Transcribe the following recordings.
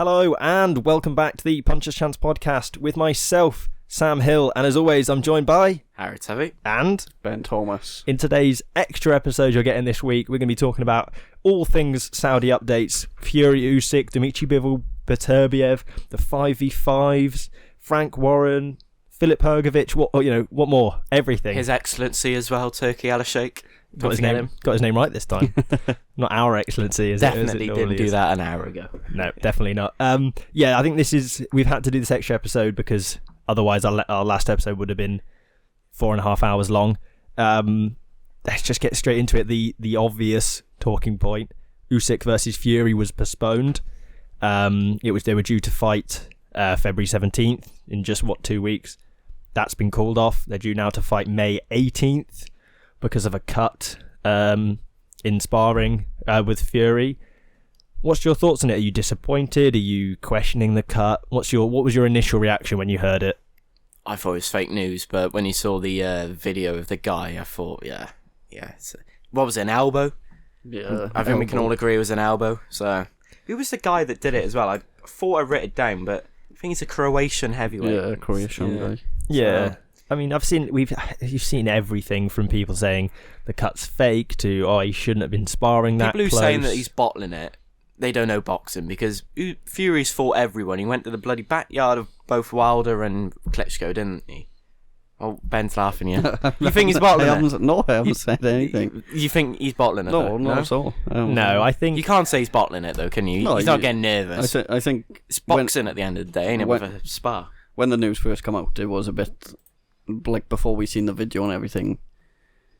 Hello and welcome back to the Puncher's Chance podcast with myself, Sam Hill, and as always I'm joined by Artur and Ben Thomas. In today's extra episode you're getting this week, we're going to be talking about all things Saudi updates, Fury Usyk, Dimitri Bivol, Beterbiev, the 5v5s, Frank Warren, Filip Hrgovic, what more? Everything. His Excellency as well, Turki Alalsheikh. Got his name right this time. Not Our Excellency, is definitely it? Definitely didn't do that an hour ago. No, definitely not. I think we've had to do this extra episode because otherwise our last episode would have been 4.5 hours long. Let's just get straight into it. The obvious talking point: Usyk versus Fury was postponed. They were due to fight February 17th in just 2 weeks. That's been called off. They're due now to fight May 18th because of a cut in sparring with Fury. What's your thoughts on it? Are you disappointed? Are you questioning the cut? What was your initial reaction when you heard it? I thought it was fake news, but when you saw the video of the guy, I thought, yeah. What was it, an elbow? Yeah, I think we can all agree it was an elbow. So, who was the guy that did it as well? I thought I wrote it down, but I think he's a Croatian heavyweight. Yeah, Croatian guy. Yeah. I mean, you've seen everything from people saying the cut's fake to, he shouldn't have been sparring that close. People who saying that he's bottling it, they don't know boxing because Fury's fought everyone. He went to the bloody backyard of both Wilder and Klitschko, didn't he? Oh, Ben's laughing, yeah. You think he's bottling it? No, I haven't said anything. You think he's bottling it? No, not at all. No, I think... You can't say he's bottling it, though, can you? No, he's not getting nervous. I think... It's boxing at the end of the day, ain't it, with a spar? When the news first came out, it was a bit... Like, before we seen the video and everything,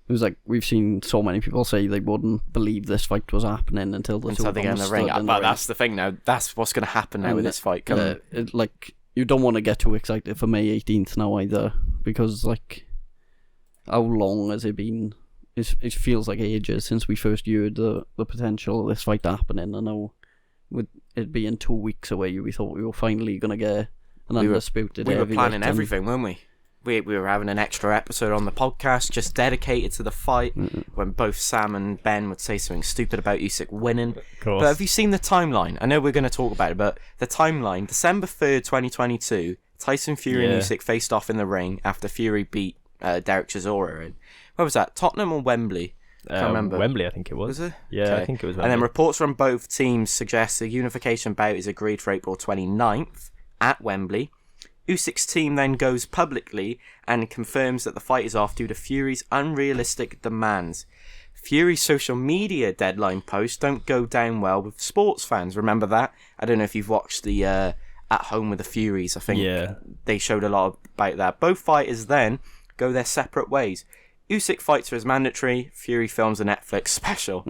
it was like, we've seen so many people say they wouldn't believe this fight was happening until they get in the ring. But that's the thing now. That's what's going to happen now with this fight coming. You don't want to get too excited for May 18th now either, because, like, how long has it been? It feels like ages since we first heard the potential of this fight happening, and now, with it being 2 weeks away, we thought we were finally going to get an undisputed We were planning everything, weren't we? We were having an extra episode on the podcast just dedicated to the fight when both Sam and Ben would say something stupid about Usyk winning. Of course. But have you seen the timeline? I know we're going to talk about it, but the timeline, December 3rd, 2022, Tyson Fury and Usyk faced off in the ring after Fury beat Derek Chisora in, where was that, Tottenham or Wembley? I can't remember. Wembley, I think it was. Was it? Yeah, okay. I think it was Wembley. And then reports from both teams suggest a unification bout is agreed for April 29th at Wembley. Usyk's team then goes publicly and confirms that the fight is off due to Fury's unrealistic demands. Fury's social media deadline posts don't go down well with sports fans. Remember that? I don't know if you've watched the At Home with the Furies. I think they showed a lot about that. Both fighters then go their separate ways. Usyk fights as mandatory. Fury films a Netflix special.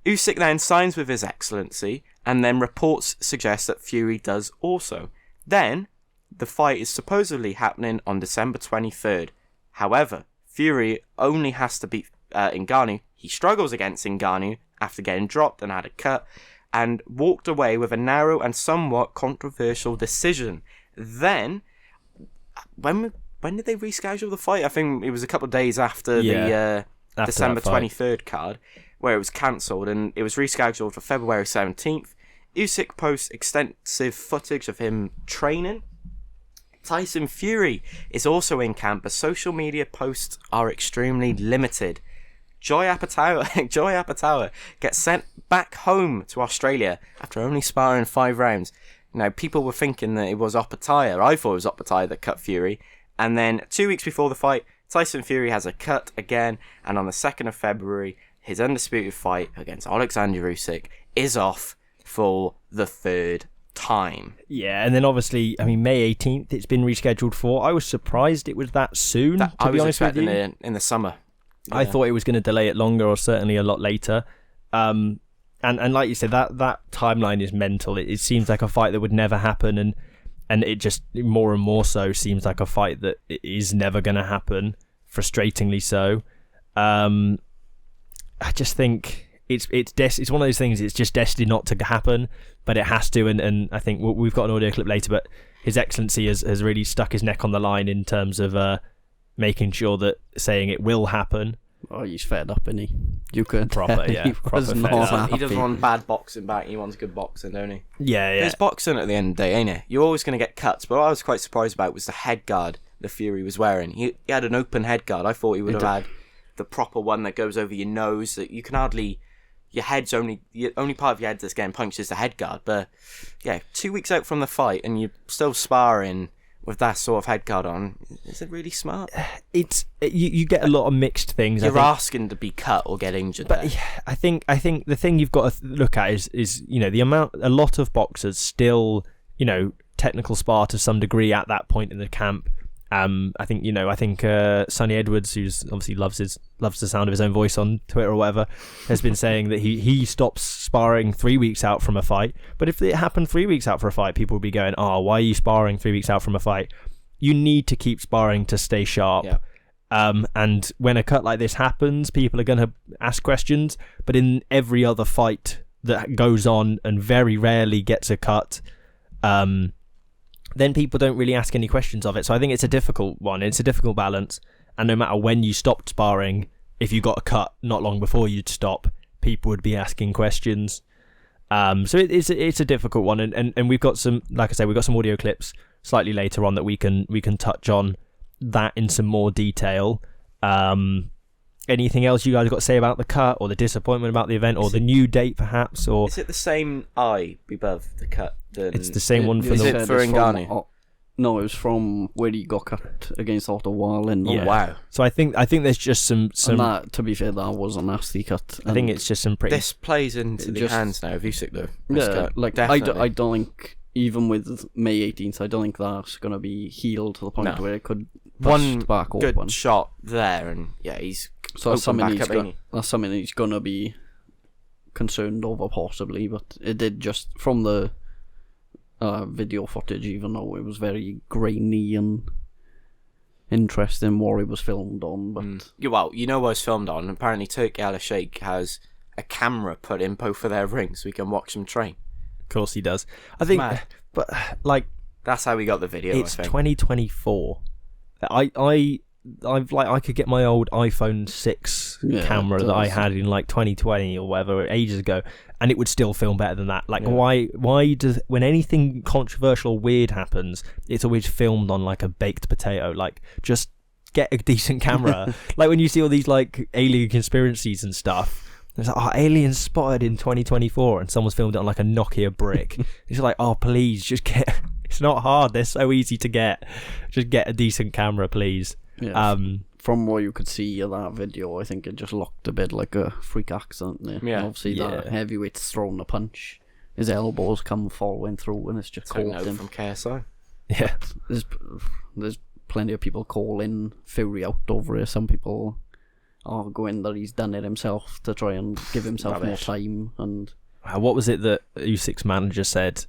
Usyk then signs with His Excellency, and then reports suggest that Fury does also. Then, the fight is supposedly happening on December 23rd. However, Fury only has to beat Ngannou. He struggles against Ngannou after getting dropped and had a cut, and walked away with a narrow and somewhat controversial decision. Then, when did they reschedule the fight? I think it was a couple of days after the December 23rd card, where it was cancelled, and it was rescheduled for February 17th. Usyk posts extensive footage of him training. Tyson Fury is also in camp, but social media posts are extremely limited. Joy Apatow gets sent back home to Australia after only sparring 5 rounds. Now, people were thinking that it was Apatow. I thought it was Apatow that cut Fury. And then 2 weeks before the fight, Tyson Fury has a cut again, and on the 2nd of February, his undisputed fight against Alexander Usyk is off for the 3rd time. Yeah, and then obviously, I mean, May 18th it's been rescheduled for. I was surprised it was that soon, to be honest with you. In the summer. Yeah. I thought it was going to delay it longer, or certainly a lot later. And like you said, that timeline is mental. It seems like a fight that would never happen, and it just more and more so seems like a fight that is never going to happen, frustratingly so. I just think it's one of those things. It's just destined not to happen, but it has to. And I think we've got an audio clip later, but His Excellency has really stuck his neck on the line in terms of making sure that saying it will happen. Oh, he's fed up, isn't he? You could Proper, yeah. he Proper was fed not up. He doesn't happy. want bad boxing back. He wants good boxing, don't he? Yeah. It's boxing at the end of the day, ain't it? You're always going to get cuts. But what I was quite surprised about was the head guard the Fury was wearing. He had an open head guard. I thought he would have had the proper one that goes over your nose. That you can hardly. Your head's only part of your head that's getting punched is the head guard. But yeah, 2 weeks out from the fight and you're still sparring with that sort of head guard on. Is it really smart? You get a lot of mixed things. You're asking to be cut or get injured. But there. I think the thing you've got to look at is the amount. A lot of boxers still technical spar to some degree at that point in the camp. I think Sonny Edwards, who's obviously loves the sound of his own voice on Twitter or whatever, has been saying that he stops sparring 3 weeks out from a fight. But if it happened 3 weeks out for a fight, people would be going, "Oh, why are you sparring 3 weeks out from a fight?" You need to keep sparring to stay sharp. Yeah. And when a cut like this happens, people are going to ask questions. But in every other fight that goes on and very rarely gets a cut, then people don't really ask any questions of it. So I think it's a difficult one. It's a difficult balance. And no matter when you stopped sparring, if you got a cut not long before you'd stop, people would be asking questions. So it's a difficult one. And we've got some, like I say, we've got some audio clips slightly later on that we can touch on that in some more detail. Anything else you guys got to say about the cut or the disappointment about the event or the new date perhaps? Or is it the same eye above the cut? It's the same one for is the... it for Ngannou? No, it was from where he got cut against Artur. Yeah. Oh, wow. So I think there's just some... And that, to be fair, that was a nasty cut. I think it's just some pretty... This plays into the hands now of Usyk, though. Yeah, cut. I don't think, even with May 18th, I don't think that's going to be healed to the point where it could bust back good open. shot there, and yeah, he's so that's something back he's going to be concerned over, possibly. But it did just, from the video footage, even though it was very grainy and interesting what it was filmed on. But well, you know what it was filmed on. Apparently, Turki Alalsheikh has a camera put in both of their rings so we can watch them train. Of course he does. I think, mad. But like, that's how we got the video. It's 2024. I could get my old iPhone 6 camera that I had in like 2020 or whatever, ages ago, and it would still film better than that. Like, why does, when anything controversial or weird happens, it's always filmed on like a baked potato? Like, just get a decent camera. Like when you see all these like alien conspiracies and stuff, it's like, aliens spotted in 2024, and someone's filmed it on like a Nokia brick. It's like, oh, please, just get. It's not hard. They're so easy to get. Just get a decent camera, please. Yeah, from what you could see of that video, I think it just looked a bit like a freak accident. Yeah. And obviously, that heavyweight's thrown a punch. His elbows come following through, and it's just caught him. From KSI. Yeah, there's plenty of people calling Fury out over it. Some people arguing that he's done it himself to try and give himself more time. And what was it that Usyk's manager said?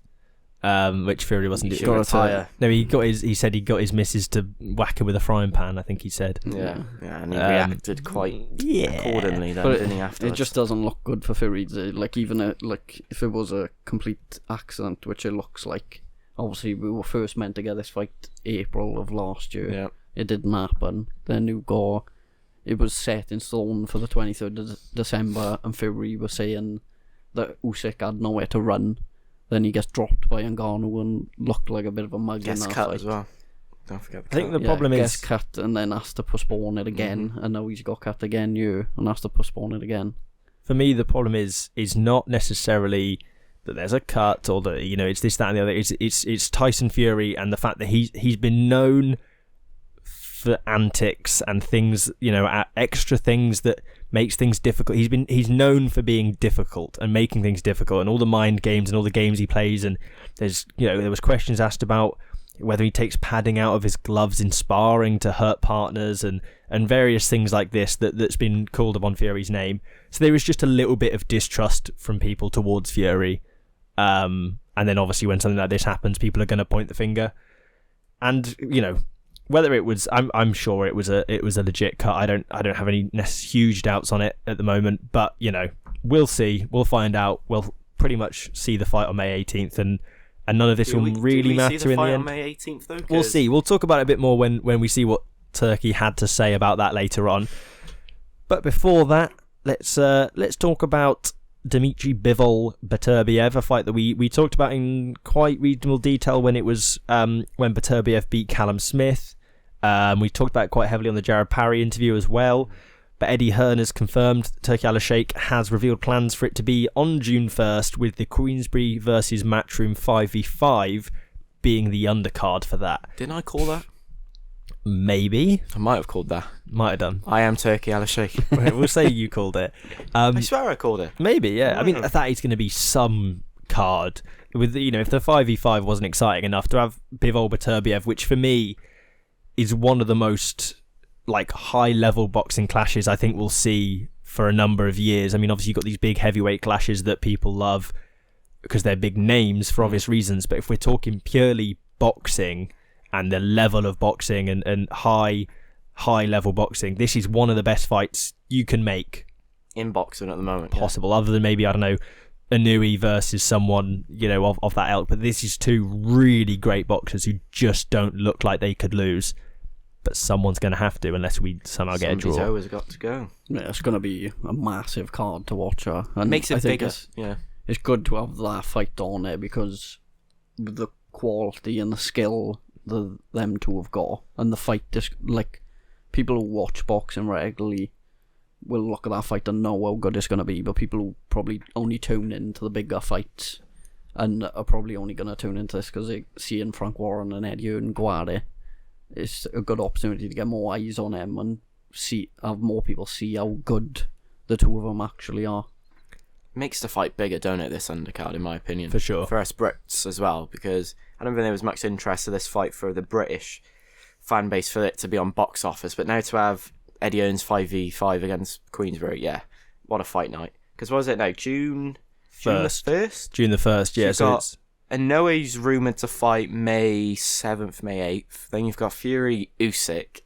Which Fury wasn't doing. Retire. No, he said he got his missus to whack him with a frying pan. I think he said. Yeah, and he reacted quite accordingly. Then, didn't he? Afterwards, it just doesn't look good for Fury. Like even if it was a complete accident, which it looks like. Obviously, we were first meant to get this fight April of last year. Yeah, it didn't happen. Then it was set in stone for the 23rd of December, and Fury was saying that Usyk had nowhere to run. Then he gets dropped by Ngannou and looked like a bit of a mug. Gets in that cut fight. as well. Don't forget the I think the problem is gets cut and then has to postpone it again, and now he's got cut again and has to postpone it again. For me, the problem is not necessarily that there's a cut or that it's this, that, and the other. It's Tyson Fury and the fact that he's been known for antics and things, extra things that makes things difficult. He's known for being difficult and making things difficult, and all the mind games and all the games he plays. And there was questions asked about whether he takes padding out of his gloves in sparring to hurt partners and various things like this that's been called upon Fury's name. So there is just a little bit of distrust from people towards Fury. And then obviously when something like this happens, people are going to point the finger. And whether it was, I'm sure it was a legit cut. I don't have any huge doubts on it at the moment. But we'll see. We'll find out. We'll pretty much see the fight on May 18th, and none of this will really matter in the end. On May 18th though? We'll see. We'll talk about it a bit more when we see what Turkey had to say about that later on. But before that, let's talk about Dmitry Bivol Beterbiev, a fight that we talked about in quite reasonable detail when it was when Beterbiev beat Callum Smith. We talked about it quite heavily on the Jared Parry interview as well. But Eddie Hearn has confirmed that Turki Alalsheikh has revealed plans for it to be on June 1st, with the Queensberry versus Matchroom 5v5 being the undercard for that. Didn't I call that? Maybe. I might have called that. Might have done. I am Turki Alalsheikh. We'll say you called it. I swear I called it. Maybe, yeah. I mean, that is going to be some card. With if the 5v5 wasn't exciting enough, to have Bivol Beterbiev, which for me is one of the most high level boxing clashes I think we'll see for a number of years. I mean, obviously you've got these big heavyweight clashes that people love because they're big names for obvious reasons, but if we're talking purely boxing and the level of boxing and high level boxing, this is one of the best fights you can make in boxing at the moment, possible, other than maybe, I don't know, Inui versus someone of that ilk. But this is two really great boxers who just don't look like they could lose. But someone's going to have to, unless we somehow get a draw. Somebody's always got to go. Yeah, it's going to be a massive card to watch. And it makes it bigger. It's good to have that fight on there because with the quality and the skill that them two have got, and the fight, people who watch boxing regularly will look at that fight and know how good it's going to be, but people who probably only tune into the bigger fights and are probably only going to tune into this because they're seeing Frank Warren and Eddie and Guare. It's a good opportunity to get more eyes on them and have more people see how good the two of them actually are. Makes the fight bigger, don't it, this undercard, in my opinion. For sure. For us Brits as well, because I don't think there was much interest in this fight for the British fan base for it to be on box office, but now to have Eddie Hearn's 5v5 against Queensberry, yeah, what a fight night. Because what was it now, June the 1st? June the 1st, yeah. So it's... And Noe's rumoured to fight May 7th, May 8th. Then you've got Fury Usyk.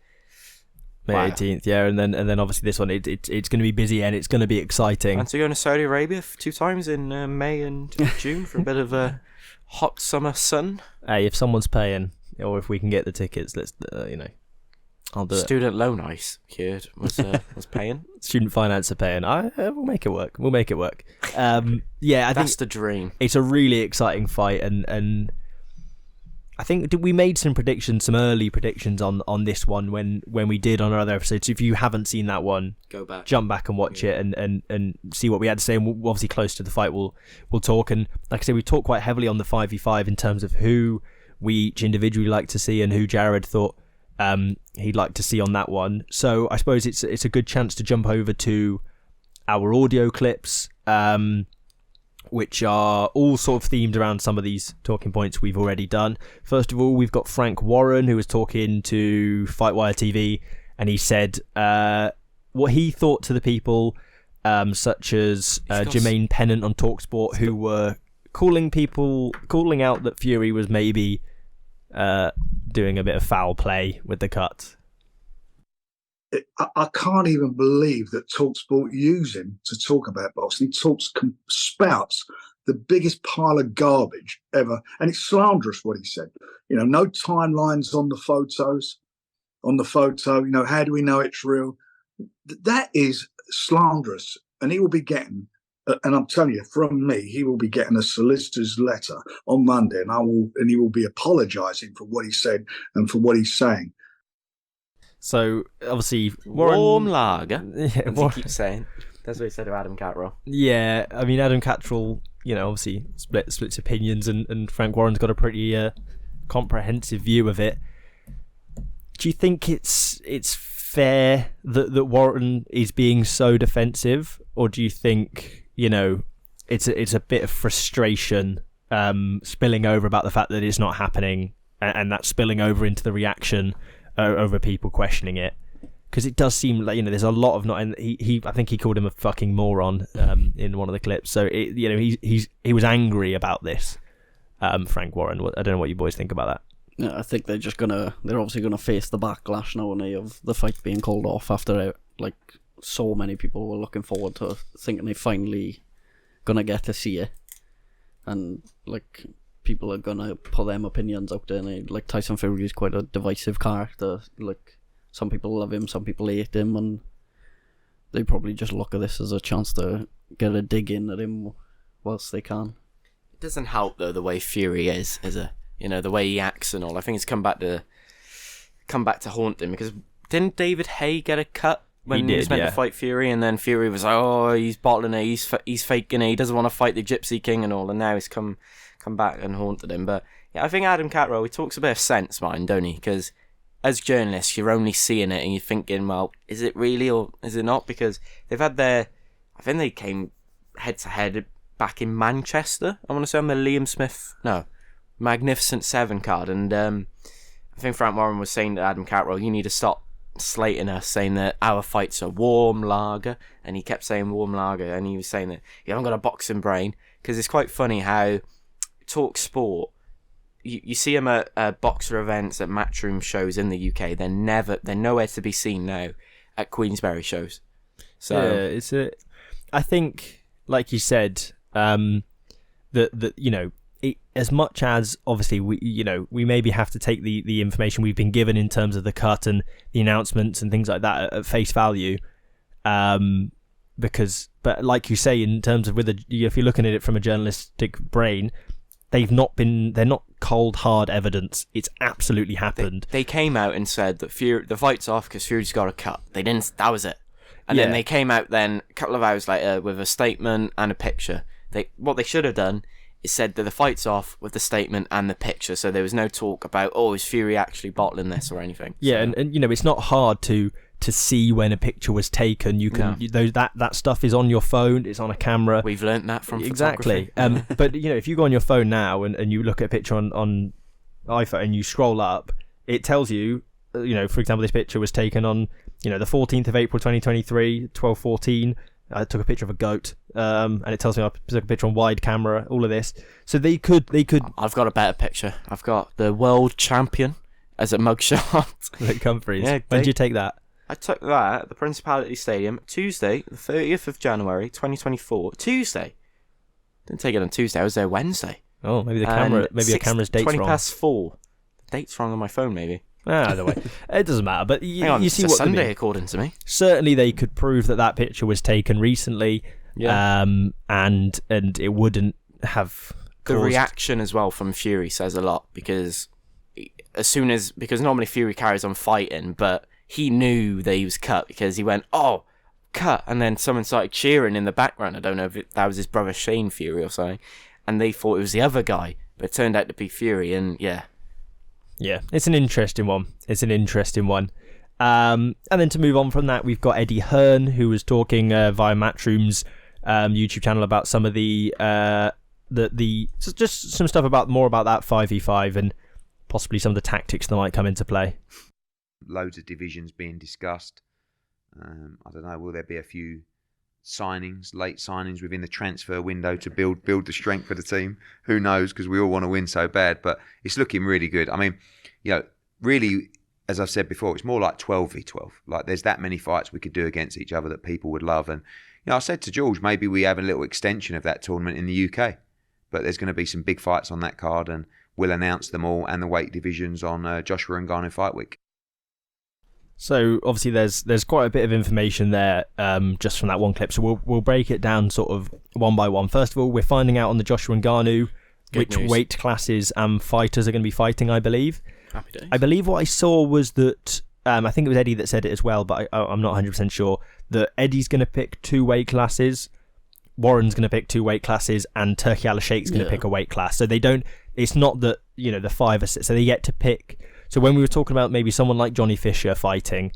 May 18th, yeah. And then obviously this one, it's going to be busy and it's going to be exciting. And to go to Saudi Arabia 2 times in May and June for a bit of a hot summer sun. Hey, if someone's paying, or if we can get the tickets, let's, I'll do Student loan I secured was paying. Student finance are paying. We'll make it work. Yeah, I think that's the dream. It's a really exciting fight, and I think we made some early predictions on this one when we did on our other episodes. So if you haven't seen that one, go back, jump back and watch it, and see what we had to say. And we'll, obviously close to the fight, we'll talk. And like I said, we talked quite heavily on the 5v5 in terms of who we each individually like to see and who Jared thought he'd like to see on that one. So I suppose it's a good chance to jump over to our audio clips, which are all sort of themed around some of these talking points we've already done. First of all, we've got Frank Warren, who was talking to Fightwire TV, and he said what he thought to the people such as Jermaine Pennant on TalkSport, who were calling out that Fury was maybe doing a bit of foul play with the cut. I can't even believe that TalkSport use him to talk about boxing. He spouts the biggest pile of garbage ever, and it's slanderous what he said. No timelines on the photos. On the photo, how do we know it's real? That is slanderous, and he will be getting. And I'm telling you, from me, he will be getting a solicitor's letter on Monday, and he will be apologising for what he said and for what he's saying. So obviously, warm lager. Yeah, as he keeps saying. That's what he said to Adam Catterall. Yeah, I mean Adam Catterall, obviously splits opinions, and Frank Warren's got a pretty comprehensive view of it. Do you think it's fair that Warren is being so defensive, or do you think it's a bit of frustration spilling over about the fact that it's not happening, and that's spilling over into the reaction over people questioning it? Because it does seem like there's a lot of not. And I think he called him a fucking moron in one of the clips. So he was angry about this. Frank Warren. I don't know what you boys think about that. Yeah, I think they're obviously gonna face the backlash now of the fight being called off after so many people were looking forward to thinking they finally gonna get to see it, and people are gonna put them opinions out there. And Tyson Fury is quite a divisive character. Some people love him, some people hate him, and they probably just look at this as a chance to get a dig in at him whilst they can. It doesn't help though the way Fury is it? The way he acts and all. I think it's come back to haunt him, because didn't David Haye get a cut when he was meant to fight Fury, and then Fury was like, oh, he's bottling it, he's faking it, he doesn't want to fight the Gypsy King and all, and now he's come back and haunted him. But yeah, I think Adam Catterall, he talks a bit of sense, man, don't he? Because as journalists, you're only seeing it and you're thinking, well, is it really or is it not? Because they've had I think they came head to head back in Manchester, I want to say, on the Magnificent 7 card, and I think Frank Warren was saying to Adam Catterall, you need to stop slating us, saying that our fights are warm lager, and he kept saying warm lager, and he was saying that you haven't got a boxing brain, because it's quite funny how Talk Sport, you see them at boxer events, at Matchroom shows in the UK, they're nowhere to be seen now at Queensberry shows. So yeah, I think, like you said, that as much as obviously we maybe have to take the information we've been given in terms of the cut and the announcements and things like that at face value, but like you say, in terms of if you're looking at it from a journalistic brain, they're not cold hard evidence. It's absolutely happened. They came out and said that the fight's off because Fury's got a cut. That was it. And then they came out then a couple of hours later with a statement and a picture. What they should have done is said that the fight's off with the statement and the picture, so there was no talk about, is Fury actually bottling this or anything. Yeah, so. and it's not hard to see when a picture was taken. You can that stuff is on your phone. It's on a camera. We've learnt that from exactly. But if you go on your phone now and you look at a picture on iPhone and you scroll up, it tells you, for example, this picture was taken on the 14th of April 2023, 12:14. I took a picture of a goat, and it tells me I took a picture on wide camera. All of this, so they could. I've got a better picture. I've got the world champion as a mugshot. Luke Humphries. Yeah, when did you take that? I took that at the Principality Stadium Tuesday, the 30th of January, 2024. Tuesday. Didn't take it on Tuesday. I was there Wednesday. Oh, maybe the camera's date's 20 wrong. past 4. The date's wrong on my phone, maybe. Either way, it doesn't matter. But you see it's what Sunday, according to me. Certainly, they could prove that picture was taken recently, and it wouldn't have. The reaction as well from Fury says a lot, because because normally Fury carries on fighting, but he knew that he was cut because he went, "Oh, cut," and then someone started cheering in the background. I don't know if that was his brother Shane Fury or something, and they thought it was the other guy, but it turned out to be Fury, and yeah. Yeah, it's an interesting one. And then to move on from that, we've got Eddie Hearn, who was talking via Matchroom's YouTube channel about some of the just some stuff more about that 5v5 and possibly some of the tactics that might come into play. Loads of divisions being discussed. I don't know, will there be a few late signings within the transfer window to build the strength of the team? Who knows, because we all want to win so bad, but it's looking really good. I mean, really, as I've said before, it's more like 12v12. Like, there's that many fights we could do against each other that people would love. And I said to George, maybe we have a little extension of that tournament in the UK, but there's going to be some big fights on that card, and we'll announce them all and the weight divisions on Joshua Ngannou Fight Week. So obviously there's quite a bit of information there just from that one clip. So we'll break it down sort of one by one. First of all, we're finding out on the Joshua Ngannou which weight classes fighters are going to be fighting, I believe. Happy days. I believe what I saw was that, I think it was Eddie that said it as well, but I'm not 100% sure, that Eddie's going to pick 2 weight classes, Warren's going to pick 2 weight classes, and Turki Alalsheikh's going to pick a weight class. So it's not that, the 5 or 6, so they get to pick. So when we were talking about maybe someone like Johnny Fisher fighting,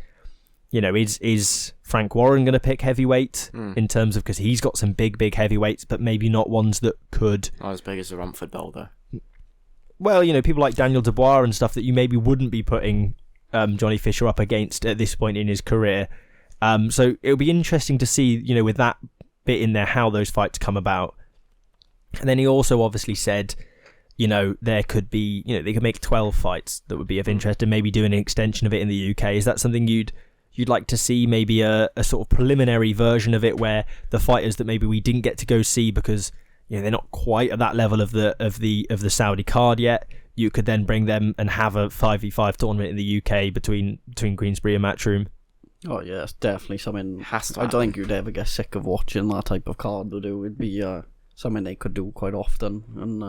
is Frank Warren going to pick heavyweight in terms of, because he's got some big heavyweights, but maybe not ones that could. Not as big as the Romford Bell, though. Well, people like Daniel Dubois and stuff that you maybe wouldn't be putting Johnny Fisher up against at this point in his career. So it'll be interesting to see, with that bit in there, how those fights come about. And then he also obviously said, there could be, they could make 12 fights that would be of interest, and maybe do an extension of it in the UK. Is that something you'd like to see? Maybe a sort of preliminary version of it where the fighters that maybe we didn't get to go see because they're not quite at that level of the Saudi card yet, you could then bring them and have a 5v5 tournament in the UK between Queensberry and Matchroom. Oh yeah, it's definitely something. Has to I don't happen. think you'd ever get sick of watching that type of card to do. It'd be something they could do quite often, and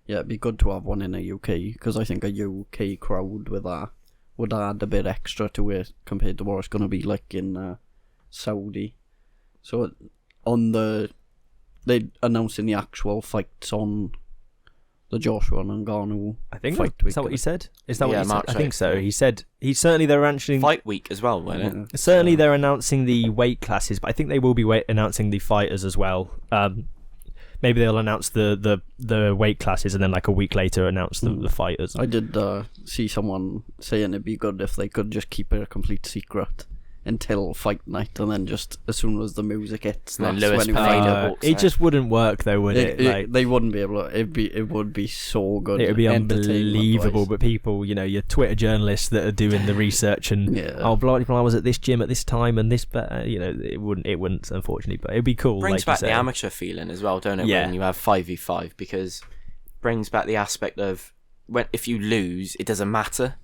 yeah, it'd be good to have one in the UK because I think a UK crowd with that would add a bit extra to it compared to what it's going to be like in Saudi. So they announcing the actual fights on the Joshua and Ngannou I think fight is week. that what he said? Is that what Yeah, he said? March I think 8th. so. He said they're announcing Fight week as well, wasn't it? certainly they're announcing the weight classes, but I think they will be announcing the fighters as well. Maybe they'll announce the weight classes and then like a week later announce the fighters. I did see someone saying it'd be good if they could just keep it a complete secret until fight night, and then just as soon as the music hits, And then that's Lewis when Pineda walks It out. just wouldn't work though, would it? Like, they wouldn't be able to. It would be so good. it would be unbelievable, entertainment-wise. but people, your Twitter journalists that are doing the research and Yeah. oh, blah, blah, I was at this gym at this time and this, but it wouldn't, unfortunately, but it'd be cool. Brings like back you the say. amateur feeling as well, don't it? Yeah. When you have 5v5, because brings back the aspect of if you lose, it doesn't matter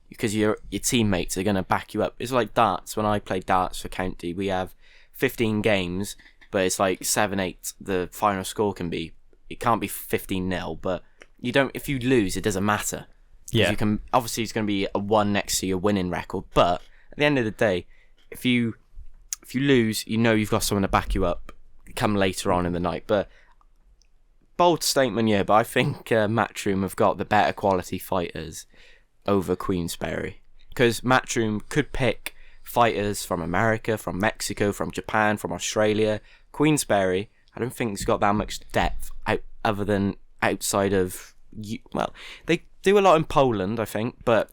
because your teammates are going to back you up. It's like darts. When I play darts for county, we have 15 games, but it's like 7-8. The final score can be. It can't be 15-0, but you don't. If you lose, it doesn't matter. 'Cause Yeah. you can. Obviously, it's going to be a 1 next to your winning record, but at the end of the day, if you lose, you've got someone to back you up. Come later on in the night, but bold statement, yeah. But I think Matchroom have got the better quality fighters over Queensberry, because Matchroom could pick fighters from America, from Mexico, from Japan, from Australia. Queensberry, I don't think it's got that much depth other than outside of. Well, they do a lot in Poland, I think, but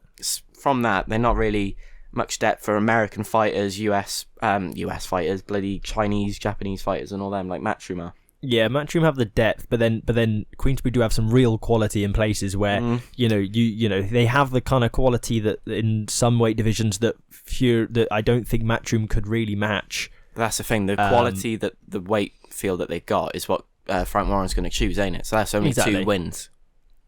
from that, they're not really much depth for American fighters, US fighters, bloody Chinese, Japanese fighters, and all them like Matchroom are. Yeah, Matchroom have the depth, but then Queensberry do have some real quality in places where they have the kind of quality that in some weight divisions that I don't think Matchroom could really match. That's the thing. The quality that the weight field that they've got is what Frank Warren's going to choose, ain't it? So that's only Exactly. 2 wins,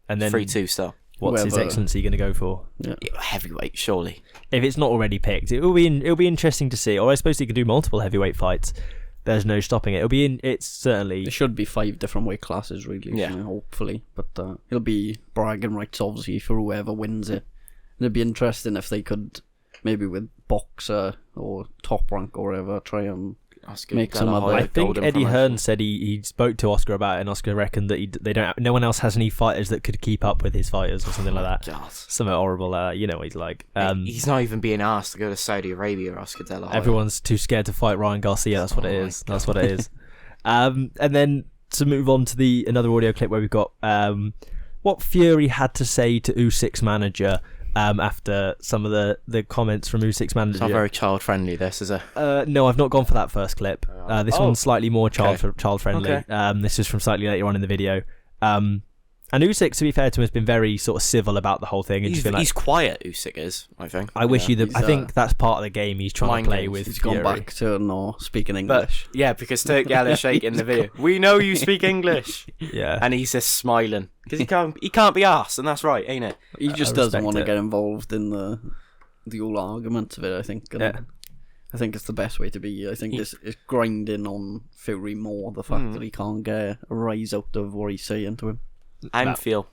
And then 3-2 still. what's his Whoever- excellency going to go for? Yeah, heavyweight, surely. If it's not already picked, it'll be interesting to see. Or I suppose he could do multiple heavyweight fights. There's no stopping it. It's certainly. There should be 5 different weight classes, really. Yeah. Hopefully, but it'll be bragging rights, obviously, for whoever wins it. And it'd be interesting if they could, maybe with Boxer or Top Rank or whatever, try and make some other. I think Eddie Hearn said he spoke to Oscar about it, and Oscar reckoned that no one else has any fighters that could keep up with his fighters or something like that. God. Something horrible. You know what he's like. He's not even being asked to go to Saudi Arabia, Oscar De La Hoya. Everyone's too scared to fight Ryan Garcia. That's what it Oh is. my That's what it is. And then to move on to another audio clip where we've got what Fury had to say to Usyk's manager after some of the comments from Usyk's manager. It's not very child friendly, this, is it? No, I've not gone for that first clip. This one's slightly more child friendly. Okay. This is from slightly later on in the video. And Usyk, to be fair to him, has been very sort of civil about the whole thing. And just been like, He's quiet, Usyk is, I think. I wish he's, I think that's part of the game he's trying mind to play games. with. He's Fury. gone back to not speaking But, English. yeah, because Turki Alalsheikh in the video, we know you speak English. Yeah. And he's just smiling. Because he can't be arsed, and that's right, ain't it? He just I doesn't respect want to it. get involved in the whole argument of it, I think. And Yeah. I think it's the best way to be. I think it's grinding on Fury more, the fact that he can't get a rise out of what he's saying to him. Feel.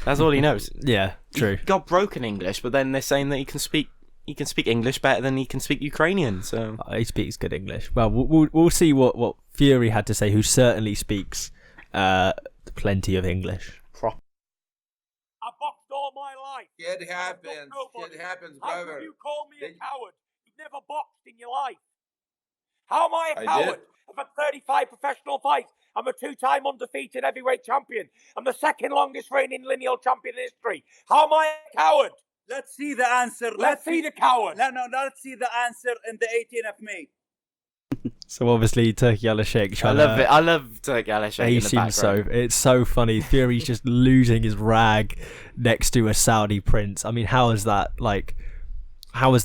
That's all he knows. Yeah, true. He got broken English, but then they're saying that he can speak English better than he can speak Ukrainian. So He speaks good English. Well, we'll see what Fury had to say, who certainly speaks plenty of English. I boxed all my life. It happens. Nobody. It happens, How brother. can you call me a Did- coward? You've never boxed in your life. How am I a I coward? did. I've had 35 professional fights. I'm a 2-time undefeated heavyweight champion. I'm the second longest reigning lineal champion in history. How am I a coward? Let's see the answer. Let's see the coward. No, let's see the answer in the 18th of May. So obviously Turki Alalsheikh. I love it. I love Turki Alalsheikh. He in the seems background. it's so funny. Fury's just losing his rag next to a Saudi prince. I mean, how has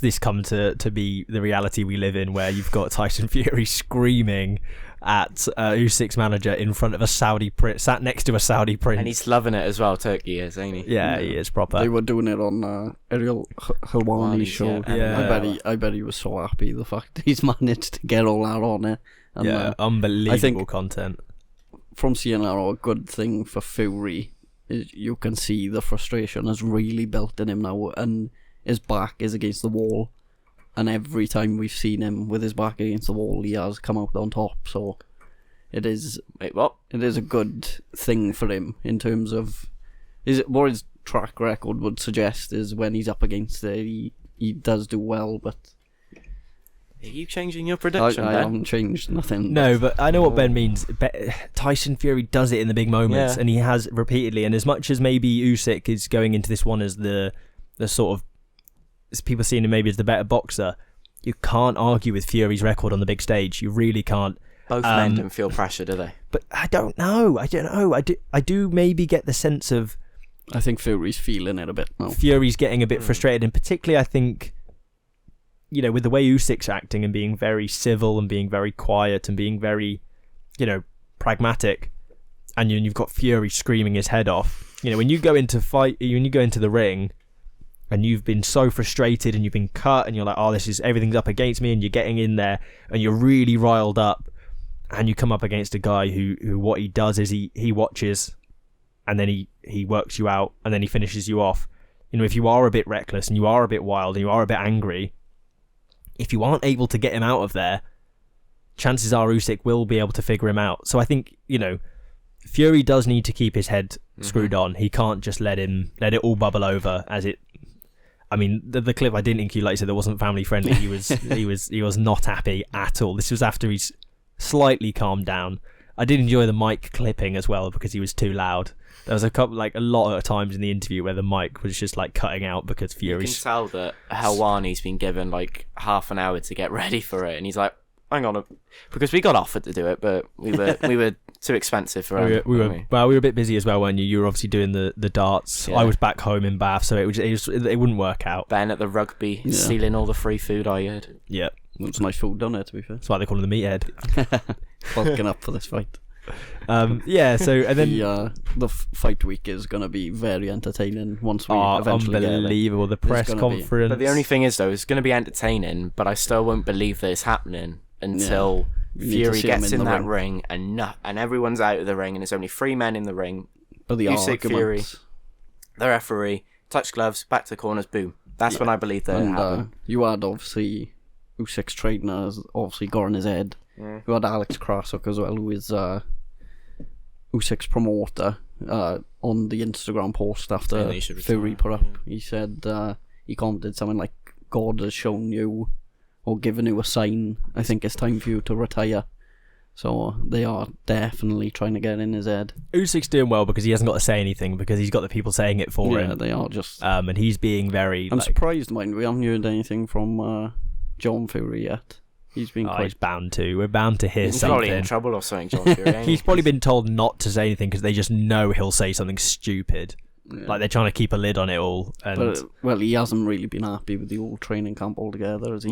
this come to be the reality we live in, where you've got Tyson Fury screaming at Usyk's manager in front of a Saudi prince, sat next to a Saudi prince. And he's loving it as well, Turkey is, ain't he? Yeah, he is proper. They were doing it on Ariel Helwani's show. Yeah. I bet he was so happy the fact he's managed to get all that on it. And, unbelievable I think content. From seeing that, a good thing for Fury is you can see the frustration has really built in him now, and his back is against the wall. And every time we've seen him with his back against the wall, he has come out on top. So it is. Wait, what? It is a good thing for him in terms of what his track record would suggest is when he's up against it, he does do well. But are you changing your prediction, I Ben? haven't changed nothing. No, but I know what Ben means. Tyson Fury does it in the big moments, Yeah. and he has repeatedly. And as much as maybe Usyk is going into this one as the sort of, as people seeing him maybe as the better boxer, you can't argue with Fury's record on the big stage. You really can't. Both men don't feel pressure, do they? But I don't know. I do maybe get the sense of I think Fury's feeling it a bit now. Fury's getting a bit frustrated, and particularly I think, with the way Usyk's acting and being very civil and being very quiet and being very, pragmatic, and you've got Fury screaming his head off. When you go into the ring, and you've been so frustrated and you've been cut and you're like, oh, everything's up against me, and you're getting in there and you're really riled up, and you come up against a guy who what he does is he watches, and then he works you out, and then he finishes you off. If you are a bit reckless and you are a bit wild and you are a bit angry, if you aren't able to get him out of there, chances are Usyk will be able to figure him out. So I think, Fury does need to keep his head screwed on. He can't just let it all bubble over as it. I mean, the clip I didn't include, like you said, that wasn't family friendly. He was not happy at all. This was after he's slightly calmed down. I did enjoy the mic clipping as well because he was too loud. There was a lot of times in the interview where the mic was just cutting out because Fury's. You can tell that Helwani's been given half an hour to get ready for it, and he's like, "Hang on," because we got offered to do it, but we were too expensive for him. We were a bit busy as well, weren't you? You were obviously doing the darts. Yeah. I was back home in Bath, so it wouldn't work out. Ben at the rugby stealing all the free food I had. Yeah, It was nice food, done it, to be fair. that's why they call him the meathead. Bulking up for this fight. So and then The fight week is going to be very entertaining once we eventually get it. unbelievable, the press conference. But the only thing is, though, it's going to be entertaining, but I still won't believe that it's happening until Fury gets in that ring and everyone's out of the ring, and there's only 3 men in the ring. But the Usyk, Fury, arguments, the referee, touch gloves, back to the corners, boom. That's when I believe that it happened. you had obviously Usyk's trainer has obviously got in his head. Yeah. You had Alex Krasuk as well, who is Usyk's promoter, on the Instagram post after Fury put up. He said he commented something like, "God has shown you or given you a sign. I think it's time for you to retire." So they are definitely trying to get in his head. Usyk's doing well because he hasn't got to say anything because he's got the people saying it for him. Yeah, they are just. And he's being very. I'm surprised, mind, we haven't heard anything from John Fury yet. He's been He's bound to. We're bound to hear He's something. probably in trouble or something, John Fury. ain't He's he? probably been told not to say anything because they just know he'll say something stupid. Yeah. Like they're trying to keep a lid on it all. And But he hasn't really been happy with the old training camp altogether, as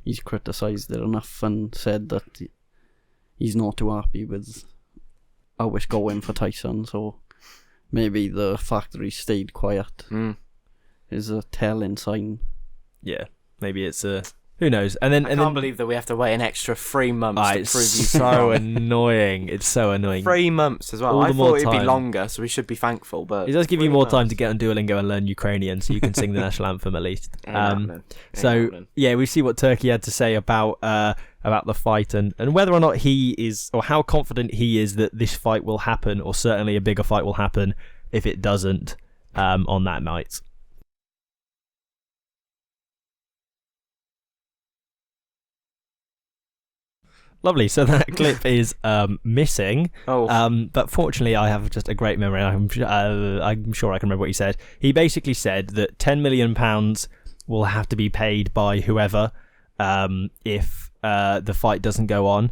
he's criticised it enough and said that he's not too happy with how it's going for Tyson. So maybe the fact that he stayed quiet is a telling sign. yeah, maybe it's a. Who knows? And I can't believe that we have to wait an extra 3 months to prove it's you so annoying. It's so annoying. 3 months as well. All I the more thought it'd be time. longer, so we should be thankful. But It does give you 3 more months. time to get on Duolingo and learn Ukrainian, so you can sing the national anthem at least. Ain't happening. Ain't So happening. yeah, we see what Turkey had to say about the fight and whether or not he is, or how confident he is that this fight will happen, or certainly a bigger fight will happen if it doesn't on that night. Lovely. So that clip is missing. But fortunately, I have just a great memory. I'm sure I can remember what he said. He basically said that £10 million will have to be paid by whoever if the fight doesn't go on,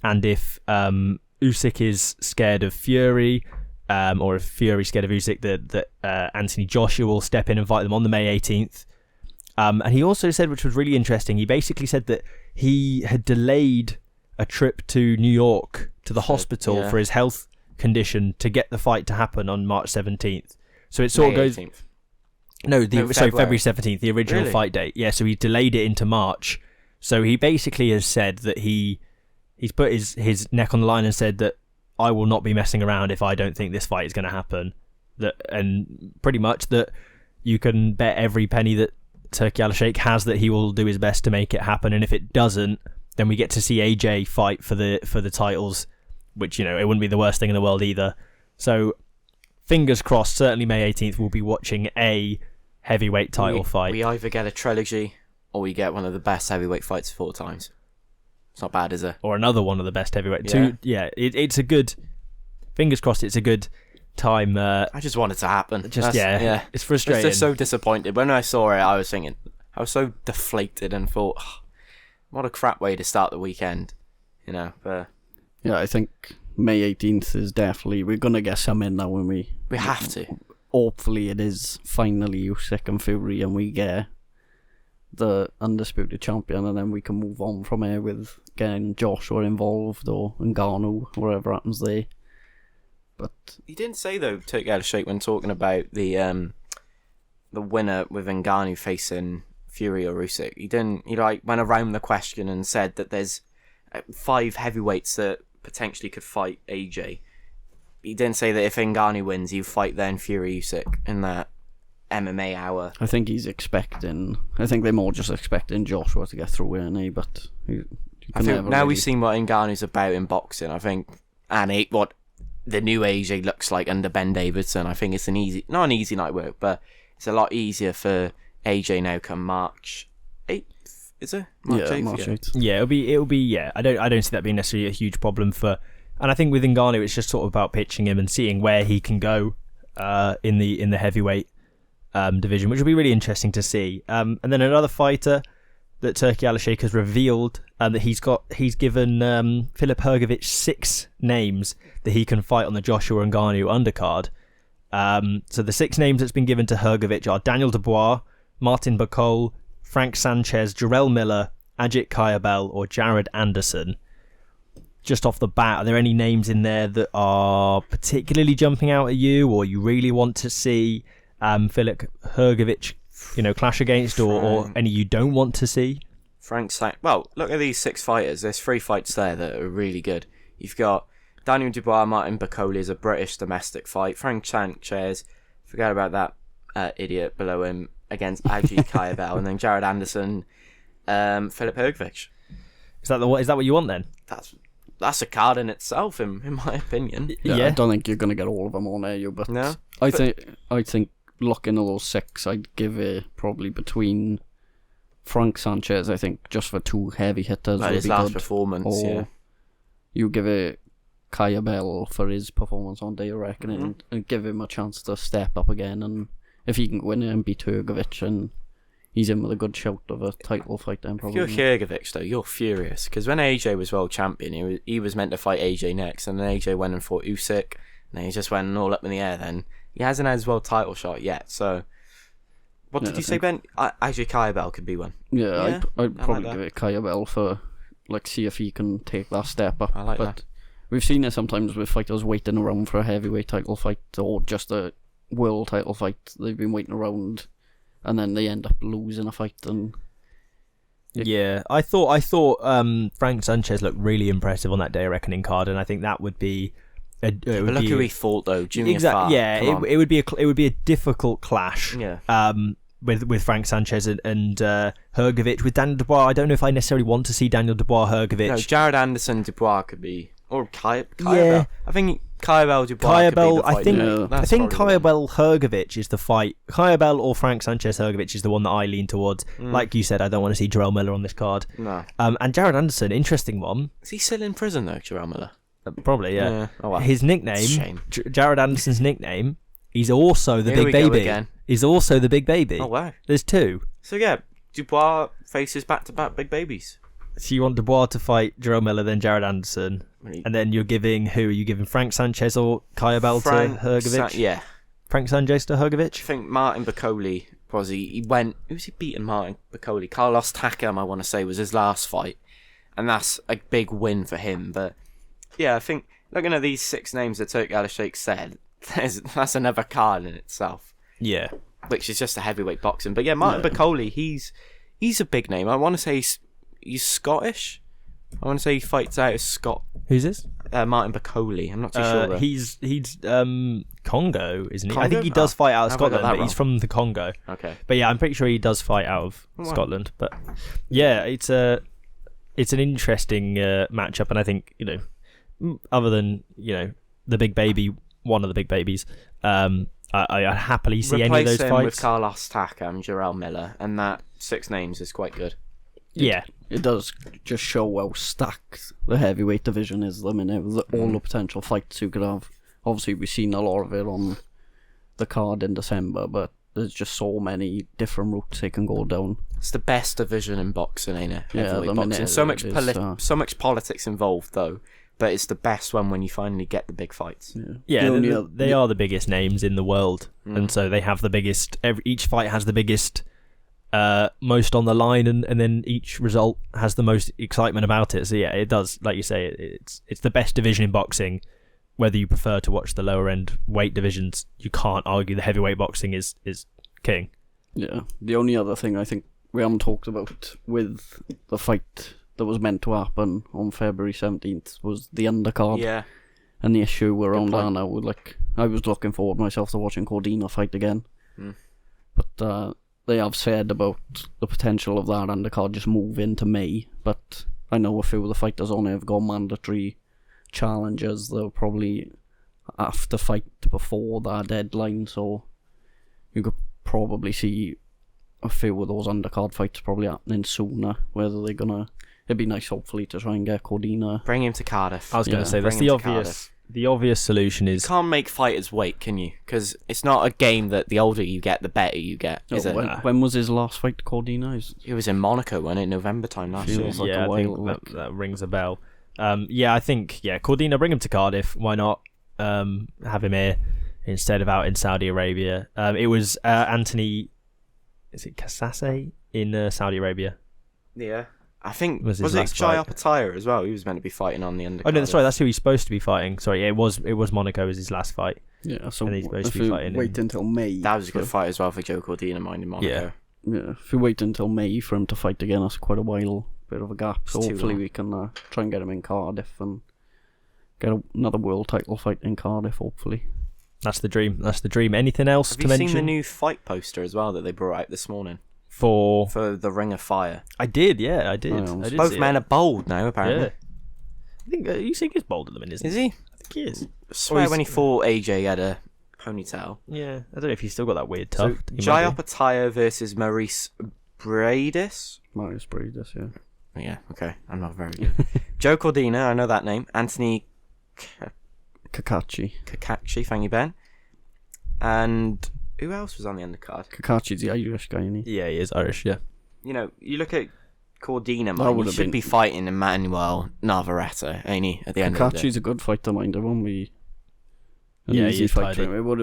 and if Usyk is scared of Fury, or if Fury's scared of Usyk, that Anthony Joshua will step in and fight them on the May 18th. And he also said, which was really interesting, he basically said that he had delayed a trip to New York to the hospital yeah. for his health condition to get the fight to happen on March 17th. So it sort of goes... 18th. February 17th, the original Really? fight date. Yeah, so he delayed it into March. So he basically has said that he's put his neck on the line and said that I will not be messing around if I don't think this fight is going to happen. And pretty much that you can bet every penny that Turki Alalsheikh has that he will do his best to make it happen. And if it doesn't, then we get to see AJ fight for the titles, which, it wouldn't be the worst thing in the world either. So fingers crossed, certainly May 18th we'll be watching a heavyweight title fight. We either get a trilogy or we get one of the best heavyweight fights of all times. It's not bad, is it? Or another one of the best heavyweight. Yeah. It's a good... Fingers crossed it's a good time. I just want it to happen. It's frustrating. I was just so disappointed. When I saw it, I was so deflated and thought, what a crap way to start the weekend. But... Yeah, I think May 18th is definitely... We're going to get some in now when we... We have to. Hopefully it is finally Usyk and Fury and we get the undisputed champion, and then we can move on from here with getting Joshua involved or Ngannou, whatever happens there. But he didn't say though, Turki Alalsheikh, when talking about the winner with Ngannou facing Fury or Usyk, he went around the question and said that there's 5 heavyweights that potentially could fight AJ. He didn't say that if Ngannou wins, you fight then Fury Usyk in that MMA hour. I think they're more just expecting Joshua to get through, isn't he? But I think now we've seen what Ngannou's about in boxing, I think, and what the new AJ looks like under Ben Davidson. I think it's not an easy night work, but it's a lot easier for AJ now come March 8th, is it? March 8th? Yeah. It'll be yeah. I don't see that being necessarily a huge problem for, and I think with Ngannou it's just sort of about pitching him and seeing where he can go in the heavyweight division, which will be really interesting to see. And then another fighter that Turki Alalsheikh has revealed that he's given Filip Hrgovic 6 names that he can fight on the Joshua Ngannou undercard. So the 6 names that's been given to Hrgovic are Daniel Dubois, Martin Bacol, Frank Sanchez, Jarrell Miller, Ajit Kayabel, or Jared Anderson. Just off the bat, are there any names in there that are particularly jumping out at you, or you really want to see Filip Hrgovic, clash against, or any you don't want to see? Well, look at these 6 fighters. There's 3 fights there that are really good. You've got Daniel Dubois, Martin Bacol is a British domestic fight. Frank Sanchez, forget about that idiot below him, against Ajit Kayabel, and then Jared Anderson, Filip Hrgovic. Is that what you want then? That's a card in itself, in my opinion. Yeah, I don't think you're going to get all of them on there, but no. I think looking at those 6, I'd give it probably between Frank Sanchez, I think, just for 2 heavy hitters. Like his last performance, or you give it Kayabel for his performance on Day of Reckoning, and give him a chance to step up again, and if he can win it and beat Hrgovic, and he's in with a good shout of a title fight then, probably. If you're Hrgovic, though, you're furious, because when AJ was world champion, he was meant to fight AJ next, and then AJ went and fought Usyk, and then he just went all up in the air then. He hasn't had his world title shot yet, so... What did you say, Ben? Ajit Kayabel could be one. Yeah, I'd probably give it Kayabel for, see if he can take that step up. I like that. We've seen it sometimes with fighters waiting around for a heavyweight title fight, or just a world title fight. They've been waiting around, and then they end up losing a fight. And yeah, I thought Frank Sanchez looked really impressive on that Day of Reckoning card, and I think that would be... but look who he fought though, Junior exactly. Yeah, it would be a difficult clash. Yeah. With Frank Sanchez and Hrgovic. With Daniel Dubois, I don't know if I necessarily want to see Daniel Dubois Hrgovic. No, Jared Anderson Dubois could be, or Kayabel. Yeah. I think Kayabel Dubois could be the fight. I think Kayabel Hrgovic is the fight. Kayabel or Frank Sanchez Hrgovic is the one that I lean towards. Like you said, I don't want to see Jarrell Miller on this card. No. And Jared Anderson, interesting one. Is he still in prison though, Jarrell Miller? Probably, yeah. Oh, well. His nickname, Jared Anderson's nickname, he's also the big baby. Again. He's also the big baby. Oh, wow. There's 2. So, yeah, Dubois faces back-to-back big babies. So you want Dubois to fight Jarrell Miller, then Jared Anderson, and then you're giving who? Are you giving Frank Sanchez or Kayabel to Hrgovic? Yeah. Frank Sanchez to Hrgovic? I think Martin Bacoli he went... Who's he beating Martin Bacoli? Carlos Takam, I want to say, was his last fight. and that's a big win for him. But yeah, I think looking at these 6 names that Turki Alalsheikh said, that's another card in itself. Yeah. Which is just a heavyweight boxing. But yeah, Martin Bacoli, he's a big name. I want to say he's Scottish. I want to say he fights out of Scott. Who's this? Martin Bacoli. I'm not too sure. Though. He's Congo, isn't he? Congo? I think he does fight out of Have I got Scotland, that but he's wrong? from the Congo. Okay. But yeah, I'm pretty sure he does fight out of Scotland. But yeah, it's an interesting matchup, and I think, you know, other than, you know, the big baby, one of the big babies, I'd happily see any of those Replace him fights. with Carlos Takam and Jarrell Miller, and that 6 names is quite good. Yeah. It does just show how stacked the heavyweight division is. I mean, all the potential fights you could have. Obviously, we've seen a lot of it on the card in December, but there's just so many different routes they can go down. It's the best division in boxing, ain't it? Yeah, Heavyweight I mean, boxing. So much politics involved, though. But it's the best one when you finally get the big fights. Yeah, they are the biggest names in the world, and so they have the biggest. Each fight has the biggest, most on the line, and then each result has the most excitement about it. So yeah, it does, like you say, it's the best division in boxing. Whether you prefer to watch the lower end weight divisions, you can't argue the heavyweight boxing is king. Yeah, the only other thing I think we haven't talked about with the fight that was meant to happen on February 17th was the undercard. Yeah. And the issue around that now, I was looking forward myself to watching Cordina fight again. But they have said about the potential of that undercard just move into May. But I know a few of the fighters on it have got mandatory challenges. They'll probably have to fight before that deadline, so you could probably see a few of those undercard fights probably happening sooner. Whether they're gonna, it'd be nice hopefully to try and get Cordina. Bring him to Cardiff. I was going to say that's Bring the him to Cardiff. the obvious solution is You can't make fighters wait, can you? Because it's not a game that the older you get, the better you get, is it? When was his last fight to Cordina? It was in Monaco, wasn't it? November time last year. Feels like yeah, a I think while, that rings a bell. Yeah, I think Cordina, bring him to Cardiff. Why not have him here instead of out in Saudi Arabia? It was Anthony, is it Kasase in Saudi Arabia? Yeah. I think, Was was his it last Jai fight. Opataya as well? He was meant to be fighting on the undercard. Oh no, sorry, that's who he's supposed to be fighting. Sorry, it was Monaco as his last fight. Yeah, so And he's supposed if to be you fighting wait until May. That was a good fight as well for Joe Cordina, mind in Monaco. Yeah, if you wait until May for him to fight again, that's quite a while, bit of a gap. So It's too hopefully long. we can try and get him in Cardiff and get another world title fight in Cardiff, hopefully. That's the dream. Anything else Have to you mention? seen the new fight poster as well that they brought out this morning? For For the Ring of Fire. I did, yeah, I did. Oh, I did Both see men it. are bold now, apparently. Yeah. I think Usyk is bold at the minute, isn't Is he? he? I think he is. I swear he's- when he fought AJ, he had a ponytail. Yeah, I don't know if he's still got that weird So, tuft. He Jai might be. Opataya versus Maurice Bradis. Marius Bradis, yeah. Yeah, okay. I'm not very good. Joe Cordina, I know that name. Anthony Kakachi. Kakachi, thank you, Ben. And who else was on the undercard? Kakachi's the Irish guy, isn't he? Yeah, he is Irish, yeah. You know, you look at Cordina, That man, he would've should been- be fighting Emmanuel Navarrete, ain't he, at the end of the day? Kakachi's a good fighter, mind. It won't be an Yeah, he easy is fight for tidy. him. It would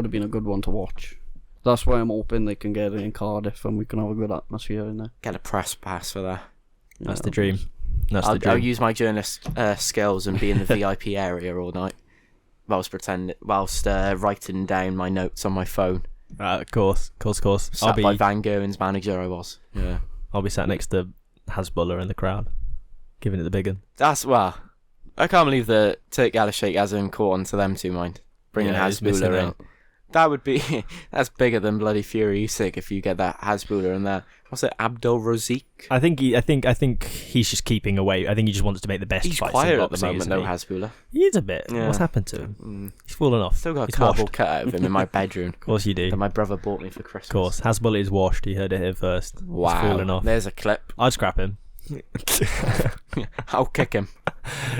have been a good one to watch. That's why I'm hoping they can get it in Cardiff and we can have a good atmosphere in there. Get a press pass for that. That's the dream. That's the I'll dream. use my journalist skills and be in the VIP area all night whilst writing down my notes on my phone. Of course. Sat by Van Gerwen's manager, I was. Yeah. I'll be sat next to Hasbulla in the crowd, giving it the big one. I can't believe that Turki Alalsheikh hasn't caught on to them two, mind. Bringing Yeah, he's missing Hasbulla in. out. That would be, that's bigger than bloody Fury Usyk if you get that Hasbulla in there. What's it, Abdul Razik? I think he's just keeping away. I think he just wants to make the best He's fights quiet in at the boxing, moment isn't though, he? Hasbulla. He is a bit. Yeah. What's happened to him? He's fallen off. Still got a He's cardboard washed. cut out of him in my bedroom. Of course you do. That my brother bought me for Christmas. Of course. Hasbulla is washed. You heard it here first. Wow. He's fallen off. There's a clip. I'd scrap him. I'll kick him.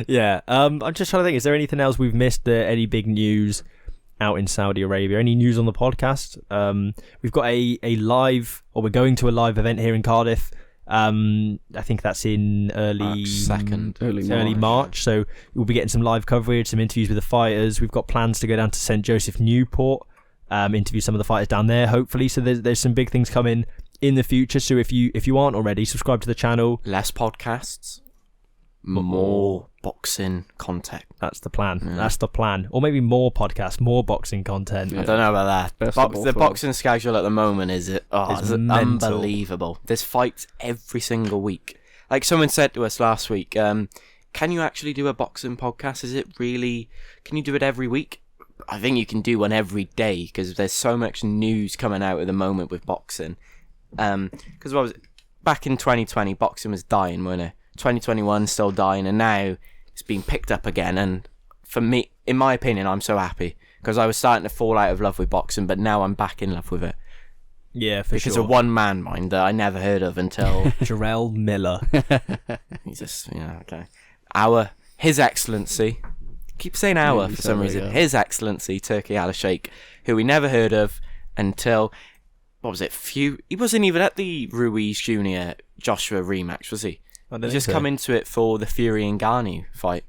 Yeah. I'm just trying to think. Is there anything else we've missed? Any big news out in Saudi Arabia? Any news on the podcast? We've got a live, or we're going to a live event here in Cardiff. I think that's in early March. So we'll be getting some live coverage, some interviews with the fighters. We've got plans to go down to St Joseph Newport, interview some of the fighters down there. Hopefully, so there's some big things coming in the future. So if you aren't already, subscribe to the channel. Less podcasts. more boxing content. That's the plan. Yeah. That's the plan. Or maybe more podcasts, more boxing content. I don't know about that. Best of both The worlds. boxing schedule at the moment is It's unbelievable. There's fights every single week. Like someone said to us last week, can you actually do a boxing podcast? Is it really? Can you do it every week? I think you can do one every day because there's so much news coming out at the moment with boxing. Because back in 2020, boxing was dying, wasn't it? 2021 still dying, and now it's been picked up again. And for me, in my opinion, I'm so happy because I was starting to fall out of love with boxing, but now I'm back in love with it. Yeah, for Because sure. of one man, mind, that I never heard of until Jarrell Miller. he's just, okay. His Excellency, keep saying our for some reason. Yeah. His Excellency Turki Alalsheikh, who we never heard of until what was it? He wasn't even at the Ruiz Jr. Joshua rematch, was he? He just come into it for the Fury and Ngannou fight.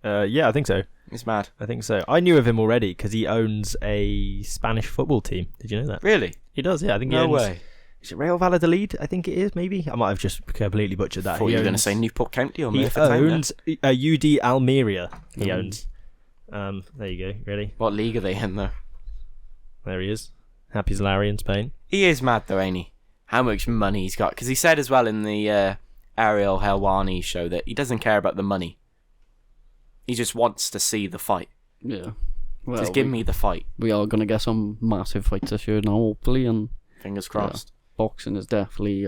Yeah, I think so. It's mad. I think so. I knew of him already because he owns a Spanish football team. Did you know that? Really? He does, yeah. I think he No owns, way. Is it Real Valladolid? I think it is, maybe. I might have just completely butchered that. I thought you were going to say Newport County or He Merthyr Town. owns UD Almeria. He owns. There you go. Ready? What league are they in, though? There he is. Happy as Larry in Spain. He is mad, though, ain't he? How much money he's got. Because he said as well in the Ariel Helwani show that he doesn't care about the money. He just wants to see the fight. Yeah. Well, Just give me the fight. We are gonna get some massive fights this year now, hopefully, and Fingers crossed. boxing is definitely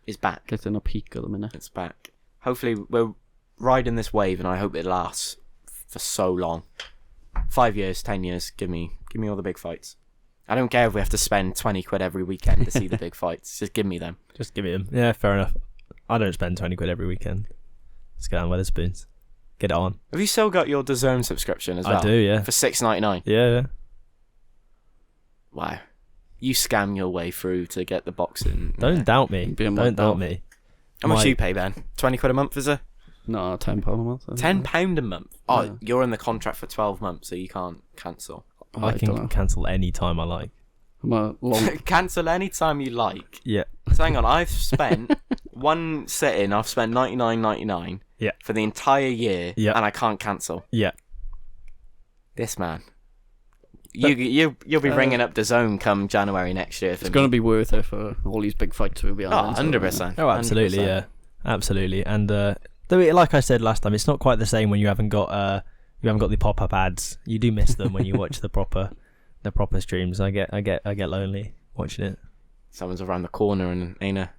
It's back. getting a peak at the minute. It's back. Hopefully we're riding this wave, and I hope it lasts for so long. 5 years, 10 years. Give me all the big fights. I don't care if we have to spend 20 quid every weekend to see the big fights. Just give me them. Just give me him. Yeah, fair enough. I don't spend 20 quid every weekend. Let's get on Wetherspoons. Get it on. Have you still got your DAZN subscription as well? I do, yeah. For $6.99. Yeah. Wow. You scam your way through to get the boxing. Don't doubt me. Being Don't mugged doubt off. me. How much My- do you pay, Ben? 20 quid a month, is it? No, £10 a month. I think. £10 a month? Oh, Yeah. you're in the contract for 12 months, so you can't cancel. I I don't know. can cancel any time I like. I'm a long. Cancel any time you like. Yeah. So hang on, I've spent one sitting, I've spent $99.99 Yeah. for the entire year, Yeah. and I can't cancel. Yeah. This man. You'll be ringing up DAZN come January next year. It's going to be worth it for all these big fights we'll be Oh, on. 100%. Oh, absolutely, 100%. yeah. Absolutely. And though like I said last time, it's not quite the same when you haven't got the pop-up ads. You do miss them when you watch the proper streams. I get lonely watching it. Someone's around the corner and ain't a...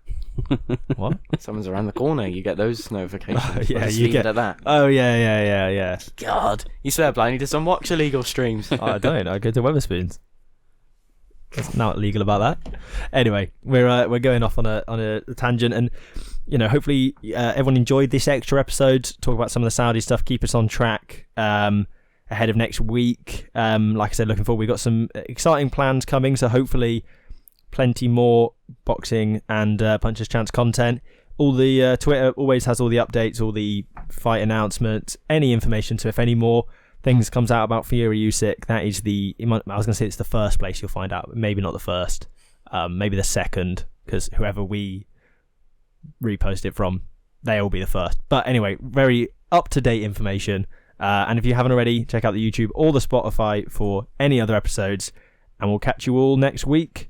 What? Someone's around the corner. You get those notifications. Yeah, I'll just you leave get it at that. Oh yeah. God, you swear blind. You just unwatch illegal streams. I don't. I go to Wetherspoons. It's not legal about that. Anyway, we're going off on a tangent, and hopefully everyone enjoyed this extra episode. Talk about some of the Saudi stuff. Keep us on track ahead of next week. Like I said, looking forward. We've got some exciting plans coming, so hopefully plenty more boxing and Puncher's Chance content. All the Twitter always has all the updates, all the fight announcements, any information. So if any more things comes out about Fury Usyk, that is I was going to say it's the first place you'll find out. Maybe not the first, maybe the second, because whoever we repost it from, they will be the first. But anyway, very up-to-date information. And if you haven't already, check out the YouTube or the Spotify for any other episodes. And we'll catch you all next week.